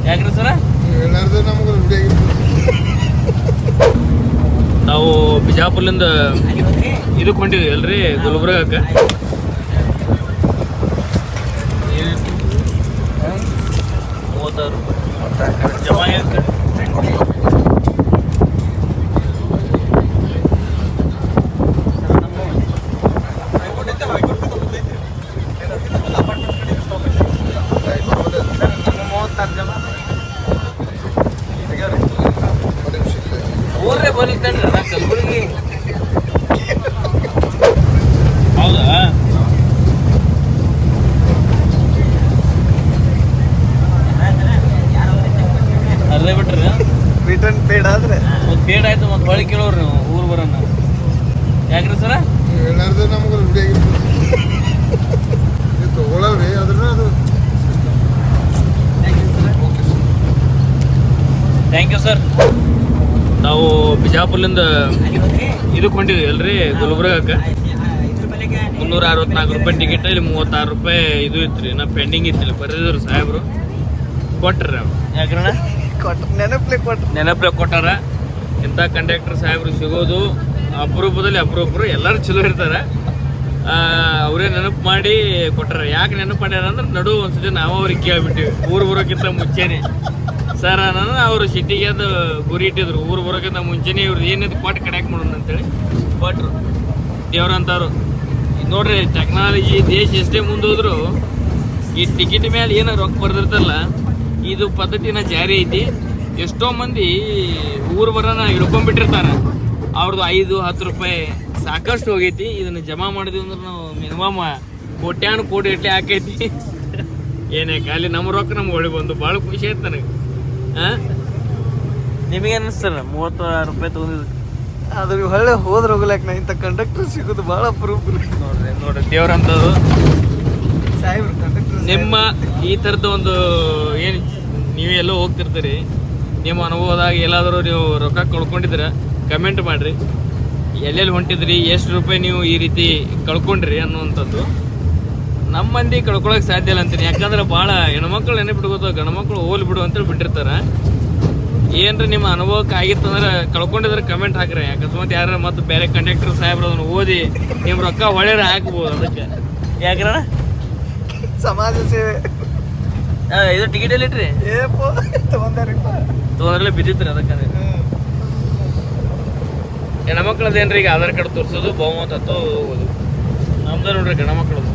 ಯಾಕ್ರಿ ಸರ ಎಲ್ಲಾರ್ದು ನಮ್ಗೆ ರೂಢಿ ನಾವು ಬಿಜಾಪುರ್ಲಿಂದ ಇದಕ್ಕೆ ಹೊಂಟಿದ್ವಿ ಅಲ್ರಿ ಗುಲ್ಬರ್ಗಕ್ಕೆ. ಜಮಾ ಊರೇ ಬರೀತೇನ್ರಿ ನಾ ಕಲಬುರ್ಗಿ. ಹೌದಾ ಅರ್ಧೇ ಬಿಟ್ರಿ ರಿಟರ್ನ್ ಪೇಡ್ ಆದ್ರೆ ಮತ್ತೆ ಪೇಡ್ ಆಯ್ತು. ಮತ್ತೆ ಹೊಳಿ ಕೇಳೋರು ನೀವು ಊರು ಬರೋಣ ಯಾಕ್ರಿ ಸರ ಎಲ್ಲಾರ್ದು ನಮ್ಗೆ ರೂಢಿ ತಗೊಳವ್ರಿ ಅದ್ರ ಅದು. Thank you sir. ನಾವು ಬಿಜಾಪುರ್ಲಿಂದ ಇದಕ್ಕೆ ಹೊಂಟಿದ್ವಿ ಅಲ್ರಿ ಗುಲ್ಬರ್ಗಕ್ಕೆ. 364 ರೂಪಾಯಿ ಟಿಕೆಟ್, ಇಲ್ಲಿ 36 ರೂಪಾಯಿ ಇದು ಇತ್ತು ನಾ ಪೆಂಡಿಂಗ್ ಇತ್ತಿಲ್ಲ. ಬರೆದಿದ್ರು ಸಾಹೇಬ್ರು, ಕೊಟ್ರಿ ಅವ್ರು. ಯಾಕ್ರಣ್ಣ ನೆನಪಲೆ ಕೊಟ್ಟಾರ. ಇಂಥ ಕಂಡಕ್ಟರ್ ಸಾಹೇಬ್ರು ಸಿಗೋದು ಅಪರೂಪದಲ್ಲಿ ಅಪರೂಪರು. ಎಲ್ಲರೂ ಚಲೋ ಇರ್ತಾರೆ. ಅವರೇ ನೆನಪು ಮಾಡಿ ಕೊಟ್ಟಾರ. ಯಾಕೆ ನೆನಪು ಮಾಡ್ಯಾರ ಅಂದ್ರೆ ನಡು ಒಂದ್ಸತಿ ನಾವು ಅವ್ರಿಗೆ ಕೇಳ್ಬಿಟ್ಟಿವಿ ಊರು ಬರೋಕ್ಕಿಂತ ಮುಂಚೆನೆ. ಸರ್ ನಾನು ಅವರು ಸಿಟಿಗೆ ಅದು ಗುರಿ ಇಟ್ಟಿದ್ರು, ಊರು ಬರೋಕ್ಕಿಂತ ಮುಂಚೆನೇ ಇವ್ರು ಏನಿದು ಕೊಟ್ಟು ಕಡೆಕ್ಟ್ ಮಾಡೋಣ ಅಂತೇಳಿ ಕೊಟ್ಟರು. ದೇವ್ರಂತವ್ರು ನೋಡ್ರಿ, ಟೆಕ್ನಾಲಜಿ ದೇಶ ಎಷ್ಟೇ ಮುಂದೋದ್ರು ಈ ಟಿಕೆಟ್ ಮೇಲೆ ಏನೋ ರೊಕ್ಕ ಬರ್ದಿರ್ತಲ್ಲ, ಇದು ಪದ್ಧತಿನ ಜಾರಿ ಐತಿ. ಎಷ್ಟೋ ಮಂದಿ ಊರು ಬರೋಣ ಹಿಡ್ಕೊಂಡ್ಬಿಟ್ಟಿರ್ತಾರೆ. ಅವ್ರದ್ದು 5-10 ರೂಪಾಯಿ ಸಾಕಷ್ಟು ಹೋಗೈತಿ. ಇದನ್ನು ಜಮಾ ಮಾಡಿದ್ವಿ ಅಂದ್ರೆ ನಾವು ಮಿನಿಮಮ್ ಕೋಟ್ಯಾನು ಕೋಟಿ ಇಟ್ಲೆ ಹಾಕೈತಿ. ಏನೇ ಖಾಲಿ ನಮ್ಮ ರೊಕ್ಕ ನಮ್ಗೆ ಒಳ್ಳೆ ಬಂದು ಭಾಳ ಖುಷಿ ಆಯ್ತು ನನಗೆ. ನಿಮಗೆ ಅನ್ನಿಸ್ತಲ್ಲ 36 ರೂಪಾಯಿ ತೊಗೊಂಡಿದ್ದು? ಅದ್ರ ಹೊಳ್ಳೆ ಹೋದ್ರೆ ಹೋಗ್ಲಾಕ ನಾ ಇಂಥ ಕಂಡಕ್ಟರ್ ಸಿಗೋದು ಭಾಳ ಅಪರೂಪ. ನೋಡ್ರಿ ದೇವ್ರಂಥದ್ದು ಸಾಹೇಬ್ರು ಕಂಡಕ್ಟರ್. ನಿಮ್ಮ ಈ ಥರದ್ದು ಒಂದು ಏನು ನೀವು ಎಲ್ಲೋ ಹೋಗ್ತಿರ್ತೀರಿ, ನಿಮ್ಮ ಅನುಭವದಾಗ ಎಲ್ಲಾದರೂ ನೀವು ರೊಕ್ಕ ಕಳ್ಕೊಂಡಿದ್ರೆ ಕಮೆಂಟ್ ಮಾಡಿರಿ. ಎಲ್ಲೆಲ್ಲಿ ಹೊಂಟಿದ್ರಿ, ಎಷ್ಟು ರೂಪಾಯಿ ನೀವು ಈ ರೀತಿ ಕಳ್ಕೊಂಡ್ರಿ ಅನ್ನುವಂಥದ್ದು. ನಮ್ಮ ಮಂದಿ ಕಳ್ಕೊಳಕ್ಕೆ ಸಾಧ್ಯ ಇಲ್ಲ ಅಂತೀನಿ. ಯಾಕಂದ್ರೆ ಭಾಳ ಹೆಣ್ಮಕ್ಳು ನೆನಪಿಟ್ಕೋತ ಗಂಡು ಮಕ್ಕಳು ಹೋಲ್ ಬಿಡು ಅಂತೇಳಿ ಬಿಟ್ಟಿರ್ತಾರೆ. ಏನ್ರಿ ನಿಮ್ಮ ಅನುಭವಕ್ಕೆ ಆಗಿತ್ತಂದ್ರೆ ಕಳ್ಕೊಂಡಿದ್ರೆ ಕಮೆಂಟ್ ಹಾಕ್ರಿ. ಅಕಸ್ಮಾತ್ ಯಾರು ಮತ್ತು ಬೇರೆ ಕಂಡಕ್ಟರ್ ಸಾಹೇಬ್ರು ಅದನ್ನು ಓದಿ ನಿಮ್ಮ ರೊಕ್ಕ ಹೊಳೆರ ಹಾಕ್ಬೋದು. ಅದಕ್ಕೆ ಯಾಕ್ರಣ ಸಮಾಜ ಸೇವೆ. ಇದು ಟಿಕೆಟ್ ಎಲ್ಲಿ ಇಟ್ರಿ? ತೊಗೊಂಡ್ರಲ್ಲೇ ಬಿದ್ದಿತ್ರಿ. ಅದಕ್ಕೆ ಹೆಣ್ಮಕ್ಳದೇನ್ರಿ ಈಗ ಆಧಾರ್ ಕಾರ್ಡ್ ತೋರಿಸೋದು, ಬಹುಮತ ಹೋಗೋದು. ನಮ್ದು ನೋಡ್ರಿ ಗಂಡ ಮಕ್ಕಳದು.